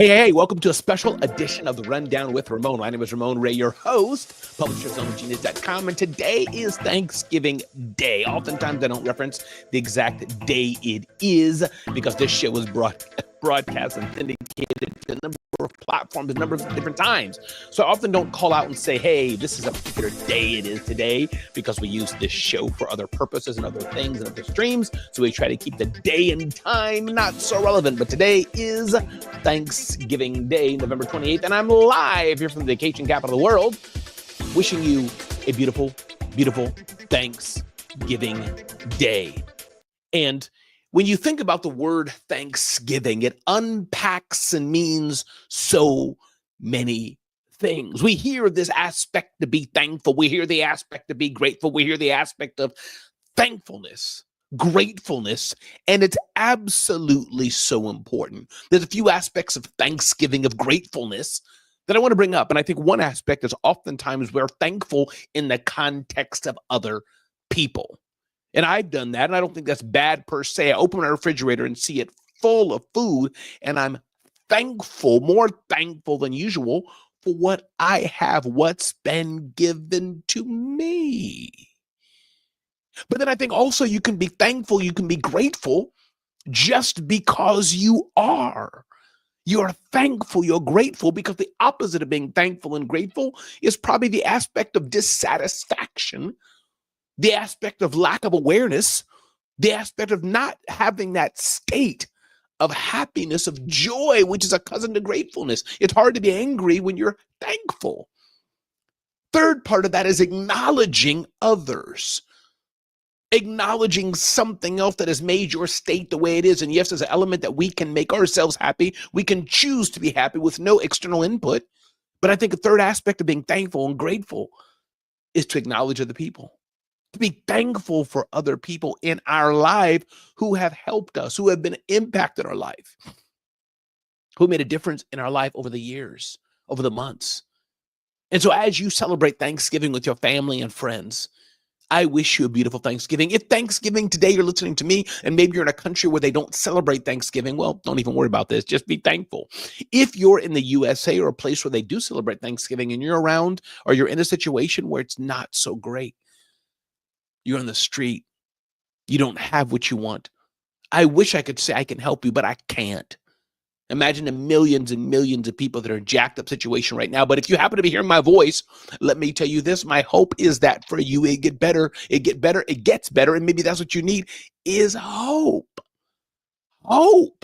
Hey, welcome to a special edition of the Rundown with Ramon. My name is Ramon Ray, your host, publisher of ZoneOfGenius.com, and today is Thanksgiving Day. Oftentimes, I don't reference the exact day it is because this show was broadcast and syndicated to a number of platforms, a number of different times. So I often don't call out and say, hey, this is a particular day it is today, because we use this show for other purposes and other things and other streams. So we try to keep the day and time not so relevant. But today is Thanksgiving Day, November 28th, and I'm live here from the vacation capital of the world, wishing you a beautiful, beautiful Thanksgiving Day. And when you think about the word Thanksgiving, it unpacks and means so many things. We hear this aspect to be thankful. We hear the aspect to be grateful. We hear the aspect of thankfulness, gratefulness, and it's absolutely so important. There's a few aspects of Thanksgiving, of gratefulness, that I want to bring up. And I think one aspect is oftentimes we're thankful in the context of other people. And I've done that, and I don't think that's bad per se. I open my refrigerator and see it full of food, and I'm thankful, more thankful than usual, for what I have, what's been given to me. But then I think also you can be thankful, you can be grateful just because you are. You're thankful, you're grateful, because the opposite of being thankful and grateful is probably the aspect of dissatisfaction, the aspect of lack of awareness, the aspect of not having that state of happiness, of joy, which is a cousin to gratefulness. It's hard to be angry when you're thankful. Third part of that is acknowledging others, acknowledging something else that has made your state the way it is. And yes, there's an element that we can make ourselves happy. We can choose to be happy with no external input. But I think a third aspect of being thankful and grateful is to acknowledge other people, to be thankful for other people in our life who have helped us, who have been impacted our life, who made a difference in our life over the years, over the months. And so as you celebrate Thanksgiving with your family and friends, I wish you a beautiful Thanksgiving. If Thanksgiving today you're listening to me and maybe you're in a country where they don't celebrate Thanksgiving, well, don't even worry about this. Just be thankful. If you're in the USA or a place where they do celebrate Thanksgiving and you're around or you're in a situation where it's not so great, you're on the street, you don't have what you want, I wish I could say I can help you, but I can't. Imagine the millions and millions of people that are in a jacked up situation right now. But if you happen to be hearing my voice, let me tell you this. My hope is that for you, it gets better, and maybe that's what you need is hope. Hope.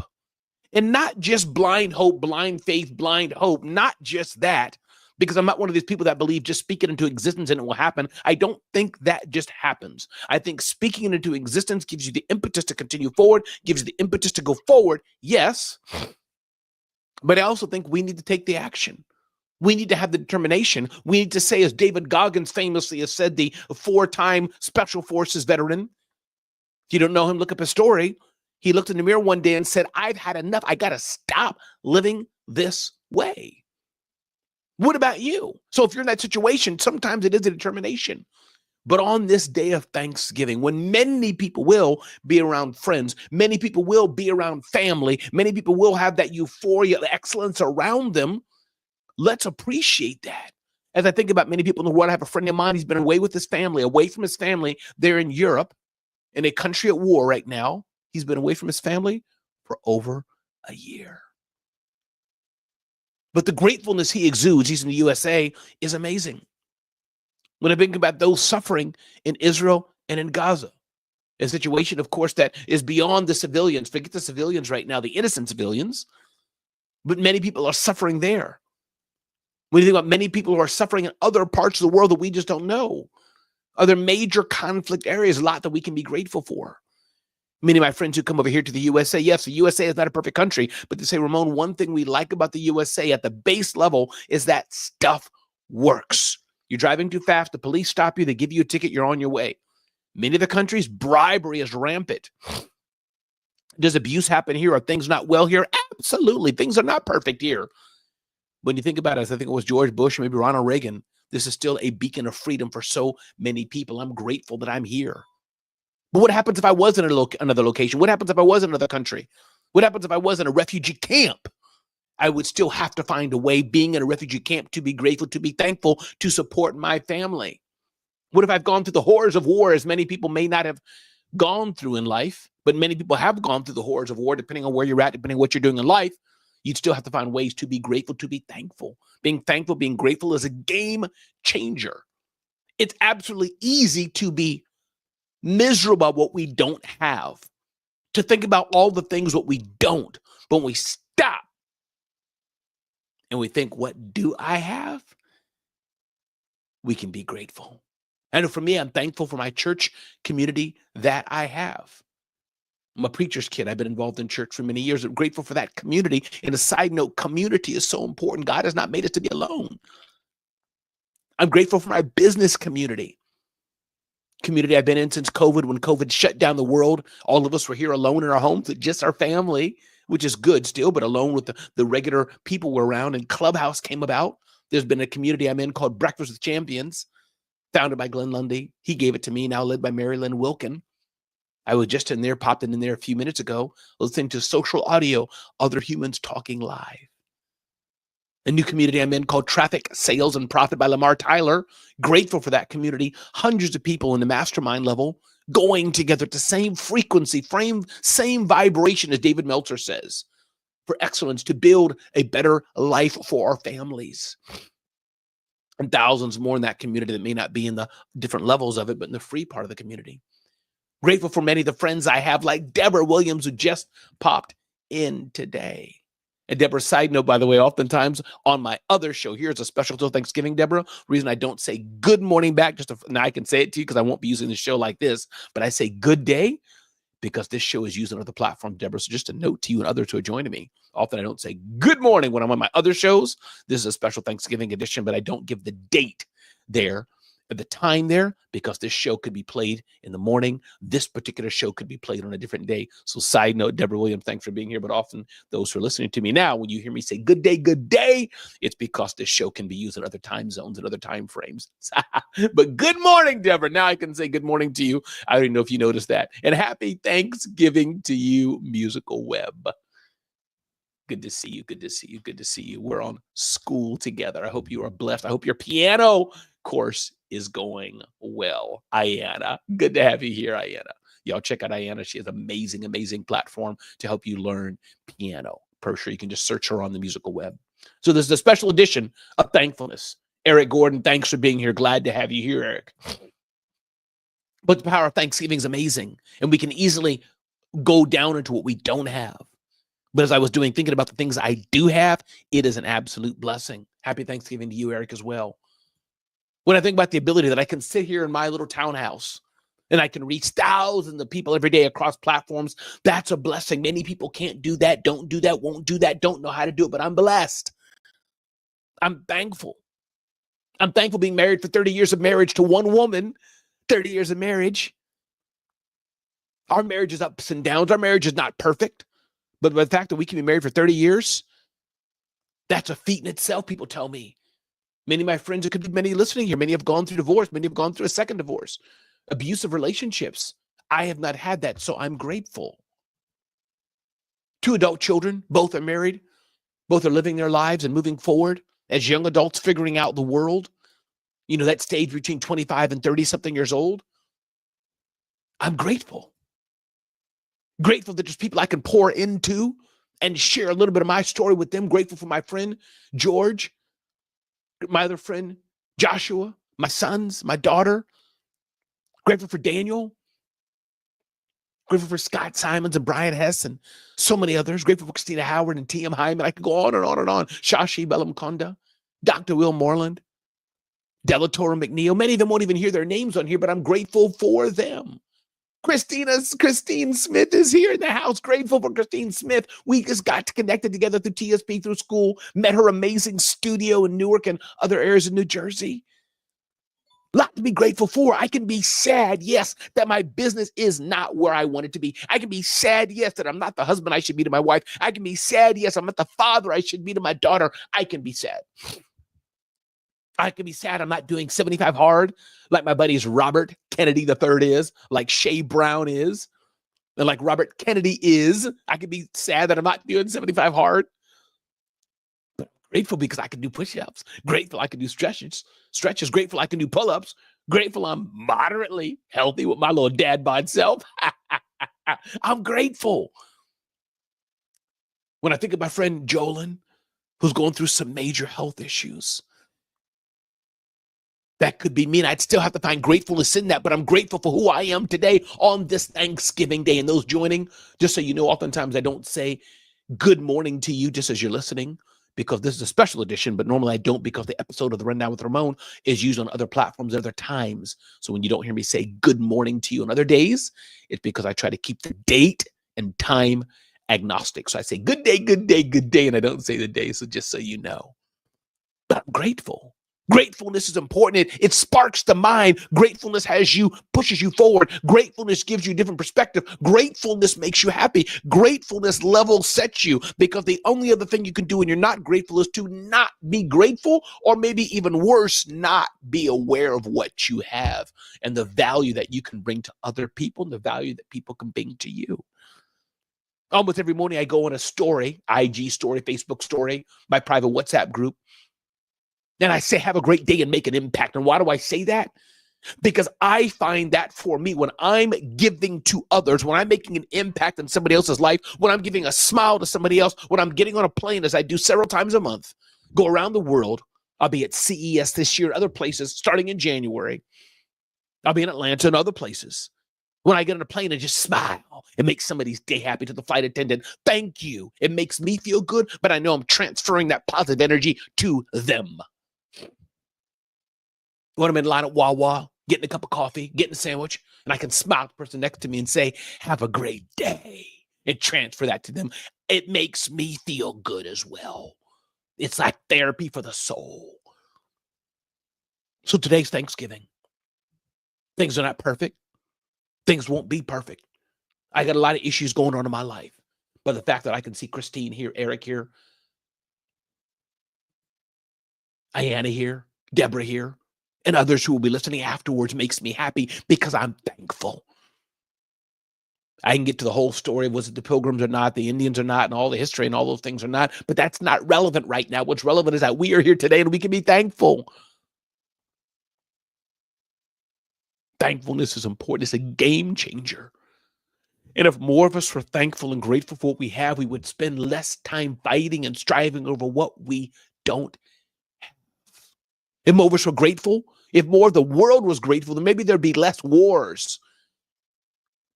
And not just blind hope, blind faith, blind hope, not just that. Because I'm not one of these people that believe just speak it into existence and it will happen. I don't think that just happens. I think speaking it into existence gives you the impetus to continue forward, gives you the impetus to go forward, yes. But I also think we need to take the action. We need to have the determination. We need to say, as David Goggins famously has said, the 4-time Special Forces veteran. If you don't know him, look up his story. He looked in the mirror one day and said, I've had enough. I got to stop living this way. What about you? So if you're in that situation, sometimes it is a determination. But on this day of Thanksgiving, when many people will be around friends, many people will be around family, many people will have that euphoria, excellence around them, let's appreciate that. As I think about many people in the world, I have a friend of mine, he's been away with his family, away from his family. They're in Europe, in a country at war right now. He's been away from his family for over a year. But the gratefulness he exudes, he's in the USA, is amazing. When I think about those suffering in Israel and in Gaza, a situation, of course, that is beyond the civilians. Forget the civilians right now, the innocent civilians. But many people are suffering there. When you think about many people who are suffering in other parts of the world that we just don't know, are there major conflict areas, a lot that we can be grateful for. Many of my friends who come over here to the USA, yes, the USA is not a perfect country, but they say, Ramon, one thing we like about the USA at the base level is that stuff works. You're driving too fast, the police stop you, they give you a ticket, you're on your way. Many of the countries, bribery is rampant. Does abuse happen here? Are things not well here? Absolutely. Things are not perfect here. When you think about it, I think it was George Bush, maybe Ronald Reagan, this is still a beacon of freedom for so many people. I'm grateful that I'm here. But what happens if I was in another location? What happens if I was in another country? What happens if I was in a refugee camp? I would still have to find a way, being in a refugee camp, to be grateful, to be thankful, to support my family. What if I've gone through the horrors of war, as many people may not have gone through in life, but many people have gone through the horrors of war, depending on where you're at, depending on what you're doing in life. You'd still have to find ways to be grateful, to be thankful. Being thankful, being grateful is a game changer. It's absolutely easy to be miserable about what we don't have, to think about all the things what we don't. But when we stop and we think, what do I have? We can be grateful. And for me, I'm thankful for my church community that I have. I'm a preacher's kid. I've been involved in church for many years. I'm grateful for that community. And a side note, community is so important. God has not made us to be alone. I'm grateful for my business community. Community I've been in since COVID. When COVID shut down the world, all of us were here alone in our homes with just our family, which is good still, but alone with the regular people we're around. And Clubhouse came about. There's been a community I'm in called Breakfast with Champions, founded by Glenn Lundy. He gave it to me, now led by Mary Lynn Wilkin. I was just in there, popped in there a few minutes ago, listening to social audio, other humans talking live. A new community I'm in called Traffic, Sales, and Profit by Lamar Tyler. Grateful for that community. Hundreds of people in the mastermind level going together at the same frequency, same vibration, as David Meltzer says, for excellence, to build a better life for our families. And thousands more in that community that may not be in the different levels of it, but in the free part of the community. Grateful for many of the friends I have, like Deborah Williams, who just popped in today. And Deborah, side note, by the way, oftentimes on my other show, here's a special till Thanksgiving, Deborah. Reason I don't say good morning back, now I can say it to you because I won't be using the show like this, but I say good day because this show is used on other platforms, Deborah. So just a note to you and others who are joining me. Often I don't say good morning when I'm on my other shows. This is a special Thanksgiving edition, but I don't give the date there, at the time there, because this show could be played in the morning. This particular show could be played on a different day. So side note, Deborah Williams, thanks for being here. But often those who are listening to me now, when you hear me say good day, it's because this show can be used in other time zones and other time frames. But good morning, Deborah. Now I can say good morning to you. I don't even know if you noticed that. And happy Thanksgiving to you, Musical Web. Good to see you. Good to see you. Good to see you. We're on school together. I hope you are blessed. I hope your piano course is going well. Ayanna, good to have you here, Ayanna. Y'all check out Ayanna. She has an amazing platform to help you learn piano. Per sure, you can just search her on the Musical Web. So there's a special edition of Thankfulness. Eric Gordon, thanks for being here. Glad to have you here, Eric. But the power of Thanksgiving is amazing, and we can easily go down into what we don't have. But as I was thinking about the things I do have, it is an absolute blessing. Happy Thanksgiving to you, Eric, as well. When I think about the ability that I can sit here in my little townhouse and I can reach thousands of people every day across platforms, that's a blessing. Many people can't do that, don't do that, won't do that, don't know how to do it, but I'm blessed. I'm thankful. I'm thankful being married for 30 years of marriage to one woman, 30 years of marriage. Our marriage is ups and downs. Our marriage is not perfect. But the fact that we can be married for 30 years, that's a feat in itself, people tell me. Many of my friends, it could be many listening here, many have gone through divorce, many have gone through a second divorce, abusive relationships. I have not had that, so I'm grateful. 2 adult children, both are married, both are living their lives and moving forward as young adults, figuring out the world. You know, that stage between 25 and 30-something years old. I'm grateful. Grateful that there's people I can pour into and share a little bit of my story with them. Grateful for my friend, George, my other friend, Joshua, my sons, my daughter. Grateful for Daniel. Grateful for Scott Simons and Brian Hess and so many others. Grateful for Christina Howard and T.M. Hyman. I could go on and on and on. Shashi Bellamkonda, Dr. Will Moreland, Delatora McNeil. Many of them won't even hear their names on here, but I'm grateful for them. Christine Smith is here in the house. Grateful for Christine Smith. We just got connected together through TSP, through school, met her amazing studio in Newark and other areas in New Jersey. A lot to be grateful for. I can be sad, yes, that my business is not where I want it to be. I can be sad, yes, that I'm not the husband I should be to my wife. I can be sad, yes, I'm not the father I should be to my daughter. I can be sad. I can be sad I'm not doing 75 hard like my buddies Robert Kennedy III is, like Shay Brown is, and like Robert Kennedy is. I can be sad that I'm not doing 75 hard. Grateful because I can do push-ups. Grateful I can do stretches. Grateful I can do pull-ups. Grateful I'm moderately healthy with my little dad bod self. I'm grateful. When I think of my friend Jolyn, who's going through some major health issues, that could be me, and I'd still have to find gratefulness in that, but I'm grateful for who I am today on this Thanksgiving Day. And those joining, just so you know, oftentimes I don't say good morning to you just as you're listening, because this is a special edition, but normally I don't, because the episode of the Rundown with Ramon is used on other platforms at other times. So when you don't hear me say good morning to you on other days, it's because I try to keep the date and time agnostic. So I say good day, good day, good day, and I don't say the day, so just so you know. But I'm grateful. Gratefulness is important. It sparks the mind. Gratefulness pushes you forward. Gratefulness gives you a different perspective. Gratefulness makes you happy. Gratefulness level sets you, because the only other thing you can do when you're not grateful is to not be grateful, or maybe even worse, not be aware of what you have and the value that you can bring to other people and the value that people can bring to you. Almost every morning I go on a story, IG story, Facebook story, my private WhatsApp group, and I say, have a great day and make an impact. And why do I say that? Because I find that for me, when I'm giving to others, when I'm making an impact in somebody else's life, when I'm giving a smile to somebody else, when I'm getting on a plane, as I do several times a month, go around the world. I'll be at CES this year, other places, starting in January. I'll be in Atlanta and other places. When I get on a plane and just smile, it makes somebody's day happy. To the flight attendant, thank you. It makes me feel good, but I know I'm transferring that positive energy to them. When I'm in line at Wawa, getting a cup of coffee, getting a sandwich, and I can smile at the person next to me and say, have a great day, and transfer that to them, it makes me feel good as well. It's like therapy for the soul. So today's Thanksgiving. Things are not perfect. Things won't be perfect. I got a lot of issues going on in my life. But the fact that I can see Christine here, Eric here, Ayanna here, Deborah here, and others who will be listening afterwards makes me happy, because I'm thankful. I can get to the whole story. Was it the Pilgrims or not, the Indians or not, and all the history and all those things or not, but that's not relevant right now. What's relevant is that we are here today and we can be thankful. Thankfulness is important. It's a game changer. And if more of us were thankful and grateful for what we have, we would spend less time fighting and striving over what we don't have. If more of us were grateful, if more of the world was grateful, then maybe there'd be less wars.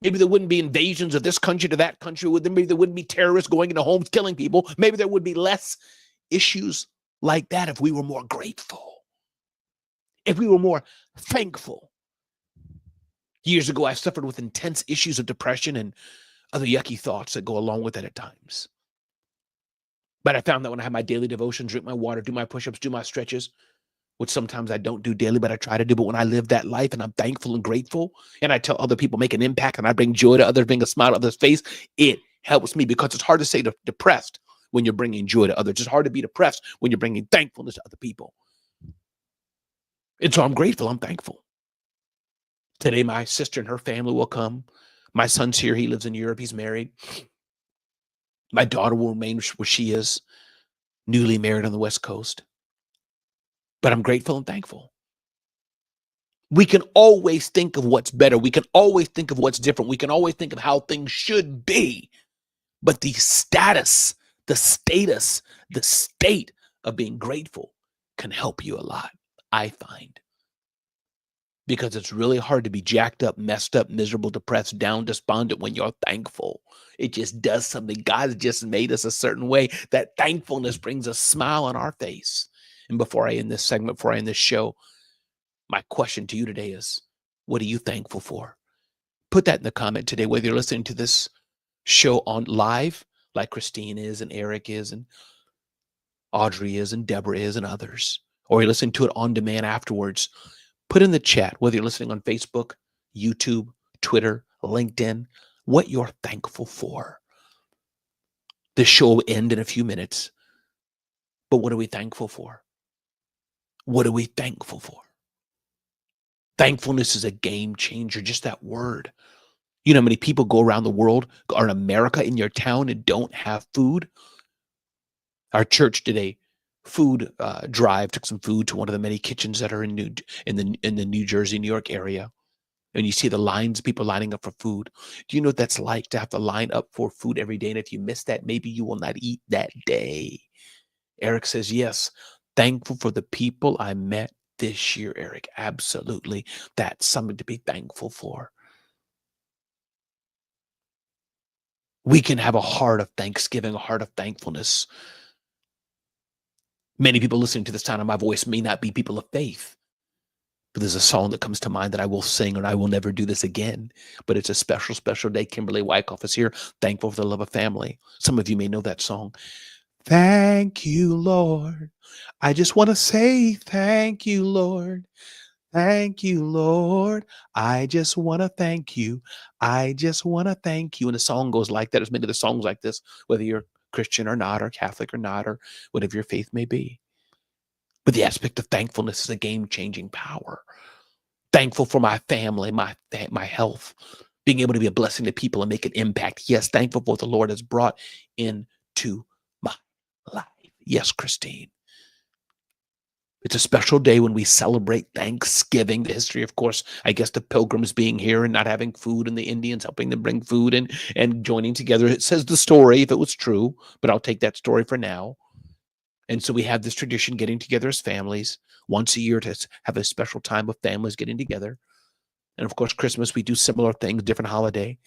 Maybe there wouldn't be invasions of this country to that country. Maybe there wouldn't be terrorists going into homes, killing people. Maybe there would be less issues like that if we were more grateful, if we were more thankful. Years ago, I suffered with intense issues of depression and other yucky thoughts that go along with it at times. But I found that when I have my daily devotion, drink my water, do my push-ups, do my stretches, which sometimes I don't do daily, but I try to do. But when I live that life and I'm thankful and grateful, and I tell other people, make an impact, and I bring joy to others, bring a smile to others' face, it helps me, because it's hard to say depressed when you're bringing joy to others. It's hard to be depressed when you're bringing thankfulness to other people. And so I'm grateful. I'm thankful. Today, my sister and her family will come. My son's here. He lives in Europe. He's married. My daughter will remain where she is, newly married on the West Coast. But I'm grateful and thankful. We can always think of what's better. We can always think of what's different. We can always think of how things should be. But the status, the status, the state of being grateful can help you a lot, I find. Because it's really hard to be jacked up, messed up, miserable, depressed, down, despondent when you're thankful. It just does something. God just made us a certain way. That thankfulness brings a smile on our face. And before I end this segment, before I end this show, my question to you today is, what are you thankful for? Put that in the comment today, whether you're listening to this show on live, like Christine is, and Eric is, and Audrey is, and Deborah is, and others, or you're listening to it on demand afterwards. Put in the chat, whether you're listening on Facebook, YouTube, Twitter, LinkedIn, what you're thankful for. This show will end in a few minutes, but what are we thankful for? What are we thankful for? Thankfulness is a game changer, just that word. You know how many people go around the world, or in America, in your town, and don't have food? Our church today food drive, took some food to one of the many kitchens that are in the New Jersey, New York area. And you see the lines of people lining up for food. Do you know what that's like to have to line up for food every day? And if you miss that, maybe you will not eat that day. Eric says, yes, thankful for the people I met this year, Eric. Absolutely. That's something to be thankful for. We can have a heart of thanksgiving, a heart of thankfulness. Many people listening to the sound of my voice may not be people of faith, but there's a song that comes to mind that I will sing, and I will never do this again. But it's a special, special day. Kimberly Wyckoff is here, thankful for the love of family. Some of you may know that song. Thank you, Lord. I just want to say thank you, Lord. Thank you, Lord. I just want to thank you. I just want to thank you. And the song goes like that. There's many other songs like this, whether you're Christian or not, or Catholic or not, or whatever your faith may be. But the aspect of thankfulness is a game-changing power. Thankful for my family, my health, being able to be a blessing to people and make an impact. Yes, thankful for what the Lord has brought into my life. Yes, Christine. It's a special day when we celebrate Thanksgiving. The history, of course, I guess the pilgrims being here and not having food, and the Indians helping them bring food and joining together. It says the story, if it was true, but I'll take that story for now. And so we have this tradition, getting together as families once a year to have a special time of families getting together. And of course, Christmas, we do similar things, different holiday.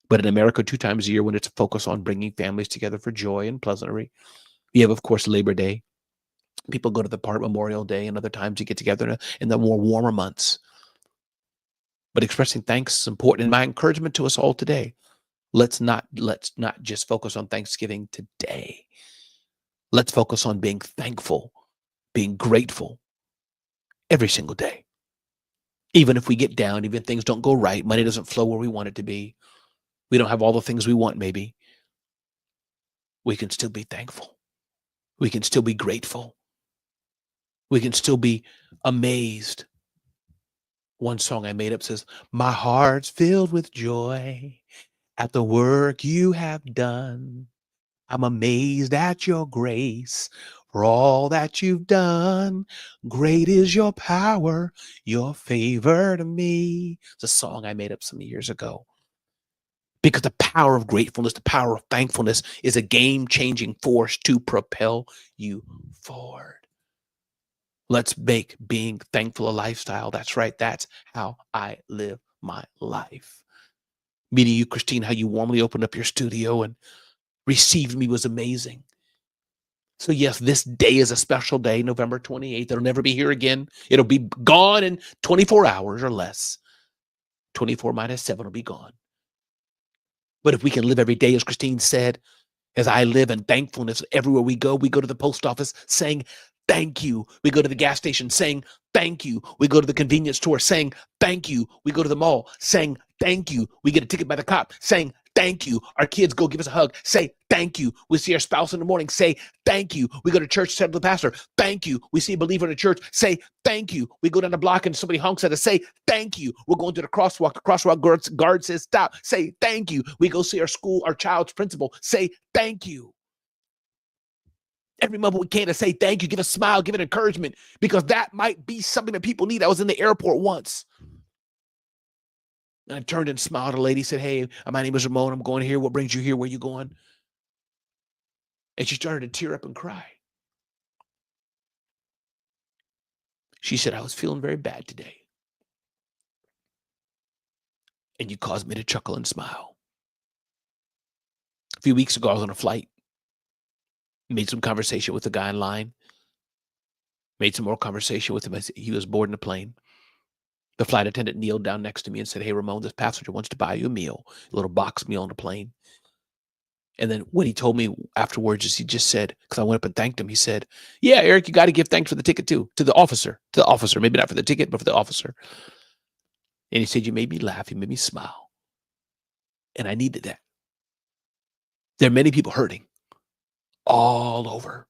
But in America, 2 times a year, when it's a focus on bringing families together for joy and pleasantry. We have, of course, Labor Day. People go to the park, Memorial Day, and other times you get together in the more warmer months. But expressing thanks is important. And my encouragement to us all today, let's not just focus on Thanksgiving today. Let's focus on being thankful, being grateful every single day. Even if we get down, even if things don't go right, money doesn't flow where we want it to be, we don't have all the things we want maybe, we can still be thankful. We can still be grateful. We can still be amazed. One song I made up says, my heart's filled with joy at the work you have done. I'm amazed at your grace for all that you've done. Great is your power, your favor to me. It's a song I made up some years ago. Because the power of gratefulness, the power of thankfulness is a game-changing force to propel you forward. Let's make being thankful a lifestyle. That's right. That's how I live my life. Meeting you, Christine, how you warmly opened up your studio and received me was amazing. So yes, this day is a special day, November 28th. It'll never be here again. It'll be gone in 24 hours or less. 24 minus 7 will be gone. But if we can live every day, as Christine said, as I live in thankfulness everywhere we go to the post office saying, thank you. We go to the gas station saying, thank you. We go to the convenience store saying, thank you. We go to the mall saying, thank you. We get a ticket by the cop saying, thank you. Our kids go give us a hug, say, thank you. We see our spouse in the morning, say, thank you. We go to church, tell the pastor, thank you. We see a believer in the church, say, thank you. We go down the block and somebody honks at us, say, thank you. We're going to the crosswalk guard says, stop, say, thank you. We go see our child's principal, say, thank you. Every moment we can to say thank you, give a smile, give an encouragement, because that might be something that people need. I was in the airport once. And I turned and smiled at a lady, said, hey, my name is Ramon. I'm going here. What brings you here? Where are you going? And she started to tear up and cry. She said, I was feeling very bad today. And you caused me to chuckle and smile. A few weeks ago, I was on a flight. Made some conversation with the guy in line. Made some more conversation with him as he was boarding the plane. The flight attendant kneeled down next to me and said, hey, Ramon, this passenger wants to buy you a meal, a little box meal on the plane. And then what he told me afterwards is he just said, because I went up and thanked him, he said, yeah, Eric, you got to give thanks for the ticket too, to the officer, maybe not for the ticket, but for the officer. And he said, you made me laugh, you made me smile. And I needed that. There are many people hurting all over.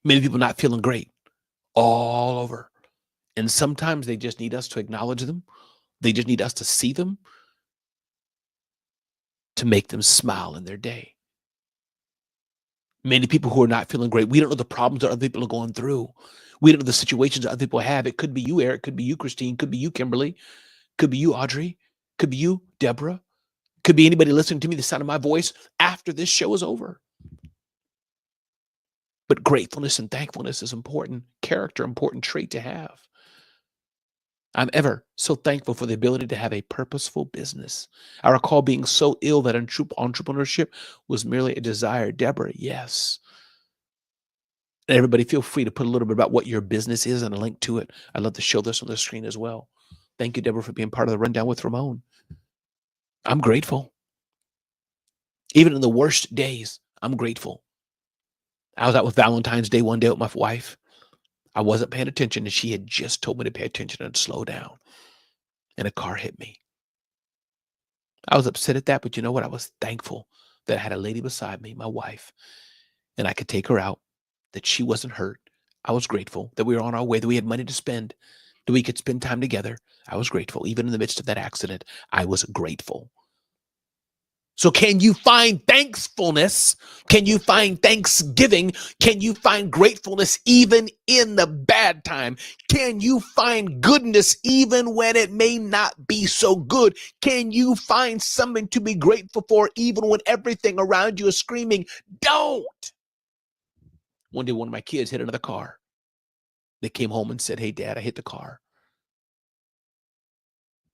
Many people not feeling great all over. And sometimes they just need us to acknowledge them. They just need us to see them to make them smile in their day. Many people who are not feeling great, we don't know the problems that other people are going through. We don't know the situations that other people have. It could be you, Eric. Could be you, Christine. Could be you, Kimberly. Could be you, Audrey. Could be you, Deborah. Could be anybody listening to me, the sound of my voice, after this show is over. But gratefulness and thankfulness is important character, important trait to have. I'm ever so thankful for the ability to have a purposeful business. I recall being so ill that entrepreneurship was merely a desire. Deborah, yes. And everybody feel free to put a little bit about what your business is and a link to it. I'd love to show this on the screen as well. Thank you, Deborah, for being part of the Rundown with Ramon. I'm grateful. Even in the worst days, I'm grateful. I was out with Valentine's Day one day with my wife. I wasn't paying attention, and she had just told me to pay attention and slow down. And a car hit me. I was upset at that, but you know what? I was thankful that I had a lady beside me, my wife, and I could take her out, that she wasn't hurt. I was grateful that we were on our way, that we had money to spend, that we could spend time together. I was grateful. Even in the midst of that accident, I was grateful. So can you find thankfulness? Can you find thanksgiving? Can you find gratefulness even in the bad time? Can you find goodness even when it may not be so good? Can you find something to be grateful for even when everything around you is screaming, don't? One day, one of my kids hit another car. They came home and said, hey, Dad, I hit the car.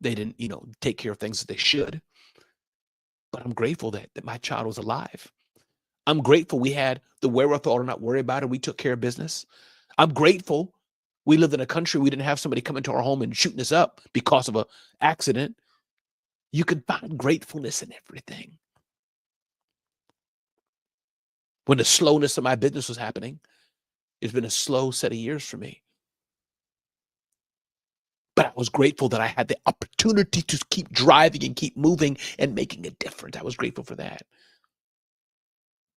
They didn't, take care of things that they should. But I'm grateful that my child was alive. I'm grateful we had the wherewithal to not worry about it. We took care of business. I'm grateful we lived in a country we didn't have somebody come into our home and shooting us up because of an accident. You can find gratefulness in everything. When the slowness of my business was happening, it's been a slow set of years for me. But I was grateful that I had the opportunity to keep driving and keep moving and making a difference. I was grateful for that.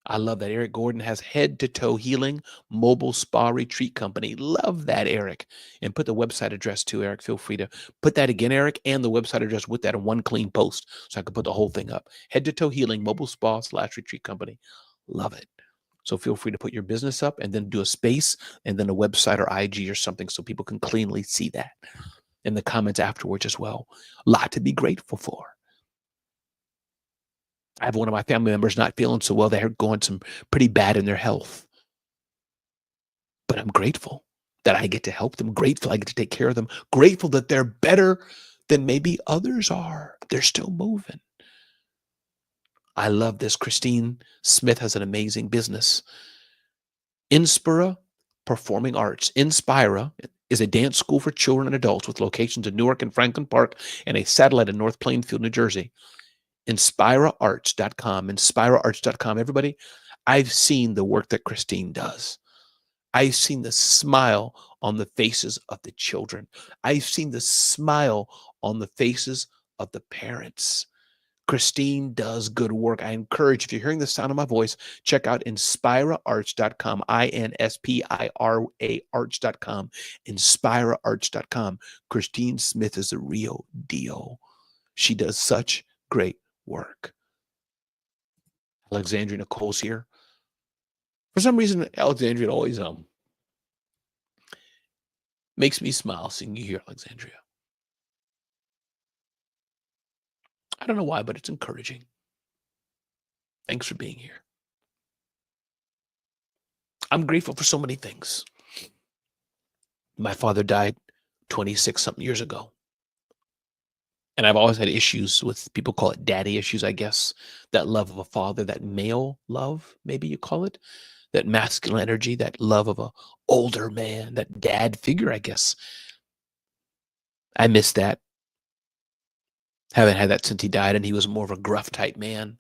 I love that Eric Gordon has Head to Toe Healing Mobile Spa Retreat Company. Love that, Eric. And put the website address too, Eric. Feel free to put that again, Eric, and the website address with that in one clean post so I can put the whole thing up. Head to Toe Healing Mobile Spa / Retreat Company. Love it. So feel free to put your business up and then do a space and then a website or IG or something so people can cleanly see that in the comments afterwards as well. A lot to be grateful for. I have one of my family members not feeling so well. They're going some pretty bad in their health. But I'm grateful that I get to help them. Grateful I get to take care of them. Grateful that they're better than maybe others are. They're still moving. I love this. Christine Smith has an amazing business. Inspira Performing Arts. Inspira is a dance school for children and adults with locations in Newark and Franklin Park and a satellite in North Plainfield, New Jersey. InspiraArts.com. InspiraArts.com. Everybody, I've seen the work that Christine does. I've seen the smile on the faces of the children. I've seen the smile on the faces of the parents. Christine does good work. I encourage, if you're hearing the sound of my voice, check out InspiraArts.com, INSPIRA Arts.com, InspiraArts.com. Christine Smith is the real deal. She does such great work. Alexandria Nicole's here. For some reason, Alexandria always makes me smile seeing you here, Alexandria. I don't know why, but it's encouraging. Thanks for being here. I'm grateful for so many things. My father died 26-something years ago. And I've always had issues with, people call it daddy issues, I guess. That love of a father, that male love, maybe you call it. That masculine energy, that love of a older man, that dad figure, I guess. I miss that. Haven't had that since he died, and he was more of a gruff type man.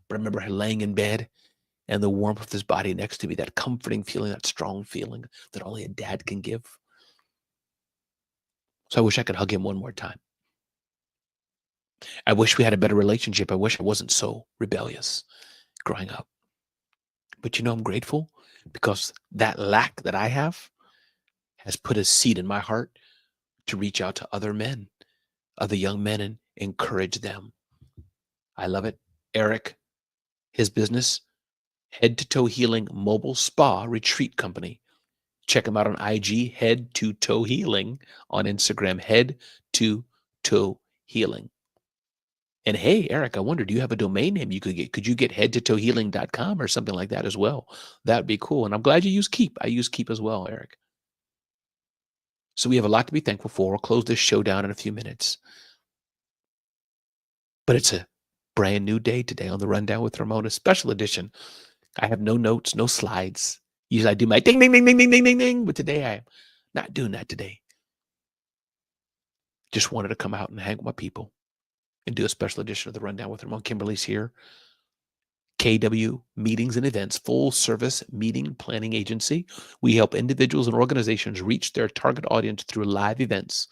But I remember laying in bed and the warmth of his body next to me, that comforting feeling, that strong feeling that only a dad can give. So I wish I could hug him one more time. I wish we had a better relationship. I wish I wasn't so rebellious growing up. But I'm grateful because that lack that I have has put a seed in my heart to reach out to other men, other young men, and encourage them. I love it. Eric, his business, Head to Toe Healing Mobile Spa Retreat Company. Check them out on IG, Head to Toe Healing, on Instagram, Head to Toe Healing. And hey, Eric, I wonder, do you have a domain name you could get? Could you get headtotoehealing.com or something like that as well? That'd be cool. And I'm glad you use Keep. I use Keep as well, Eric. So we have a lot to be thankful for. We'll close this show down in a few minutes. But it's a brand new day today on the Rundown with Ramon, a special edition. I have no notes, no slides. Usually I do my ding, ding, ding, ding, ding, ding, ding, ding. But today I'm not doing that today. Just wanted to come out and hang with my people and do a special edition of the Rundown with Ramon. Kimberly's here. KW Meetings and Events, full service meeting planning agency. We help individuals and organizations reach their target audience through live events.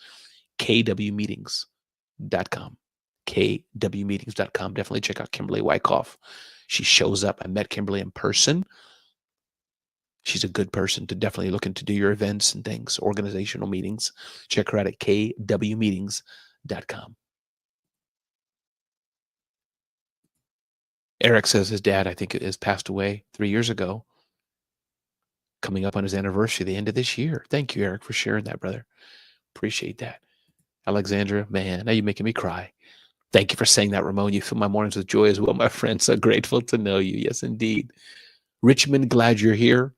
KWmeetings.com. KWmeetings.com. Definitely check out Kimberly Wyckoff. She shows up. I met Kimberly in person. She's a good person to definitely looking to do your events and things, organizational meetings. Check her out at kwmeetings.com. Eric says his dad, I think, has passed away 3 years ago, coming up on his anniversary, the end of this year. Thank you, Eric, for sharing that, brother. Appreciate that. Alexandra, man, now you're making me cry. Thank you for saying that, Ramon. You fill my mornings with joy as well, my friend. So grateful to know you. Yes, indeed. Richmond, glad you're here.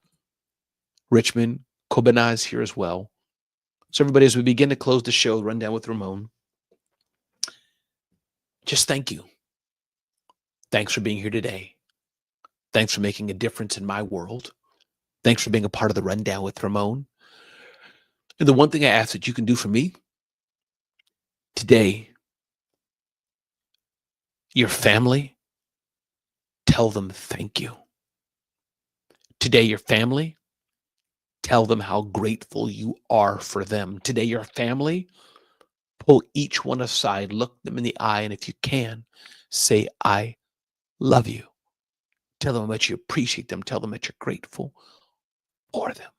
Richmond, Kobana is here as well. So everybody, as we begin to close the show, Rundown with Ramon, just thank you. Thanks for being here today. Thanks for making a difference in my world. Thanks for being a part of the Rundown with Ramon. And the one thing I ask that you can do for me today, your family, tell them thank you. Today, your family, tell them how grateful you are for them. Today, your family, pull each one aside, look them in the eye, and if you can, say, I love you. Tell them that you appreciate them. Tell them that you're grateful for them.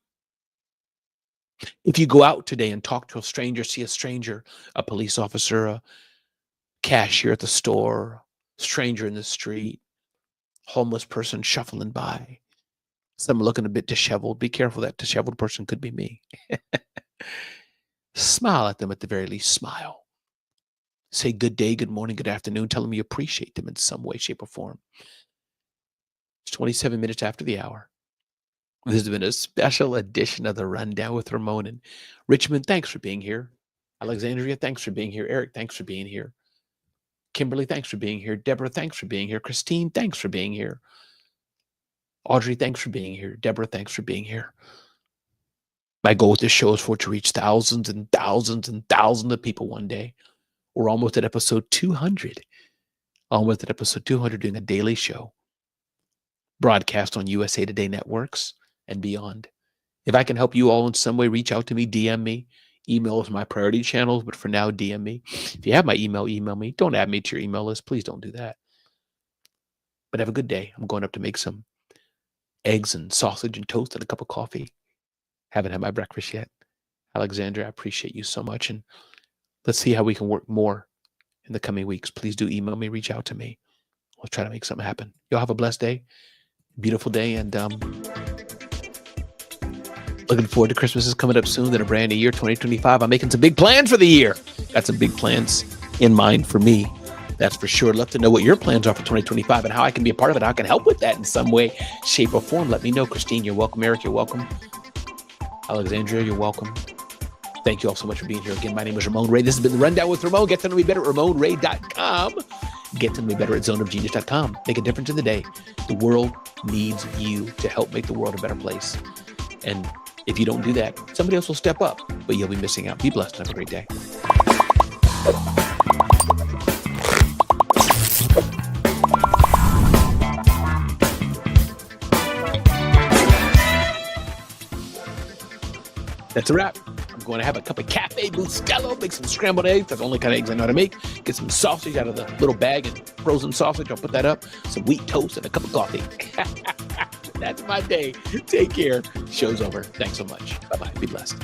If you go out today and talk to a stranger, see a stranger, a police officer, a cashier at the store, stranger in the street, homeless person shuffling by, someone looking a bit disheveled, be careful, that disheveled person could be me. Smile at them at the very least, smile. Say good day, good morning, good afternoon. Tell them you appreciate them in some way, shape, or form. It's 27 minutes after the hour. This has been a special edition of the Rundown with Ramon. And Richmond, thanks for being here. Alexandria, thanks for being here. Eric, thanks for being here. Kimberly, thanks for being here. Deborah, thanks for being here. Christine, thanks for being here. Audrey, thanks for being here. Deborah, thanks for being here. My goal with this show is for it to reach thousands and thousands and thousands of people one day. We're almost at episode 200. Almost at episode 200, doing a daily show. Broadcast on USA Today networks and beyond. If I can help you all in some way, reach out to me, DM me. Email is my priority channels, but for now, DM me. If you have my email, email me. Don't add me to your email list. Please don't do that. But have a good day. I'm going up to make some eggs and sausage and toast and a cup of coffee. Haven't had my breakfast yet. Alexandra, I appreciate you so much. And let's see how we can work more in the coming weeks. Please do email me, reach out to me. We'll try to make something happen. Y'all have a blessed day, beautiful day, and looking forward to Christmas is coming up soon, then a brand new year, 2025. I'm making some big plans for the year. Got some big plans in mind for me. That's for sure. I'd love to know what your plans are for 2025 and how I can be a part of it. How I can help with that in some way, shape, or form. Let me know. Christine, you're welcome. Eric, you're welcome. Alexandria, you're welcome. Thank you all so much for being here. Again, my name is Ramon Ray. This has been the Rundown with Ramon. Get to know me better at RamonRay.com. Get to know me better at zoneofgenius.com. Make a difference in the day. The world needs you to help make the world a better place. And if you don't do that, somebody else will step up, but you'll be missing out. Be blessed and have a great day. That's a wrap. I'm going to have a cup of Cafe Bustelo, make some scrambled eggs. That's the only kind of eggs I know how to make. Get some sausage out of the little bag and frozen sausage. I'll put that up. Some wheat toast and a cup of coffee. That's my day. Take care. Show's over. Thanks so much. Bye-bye. Be blessed.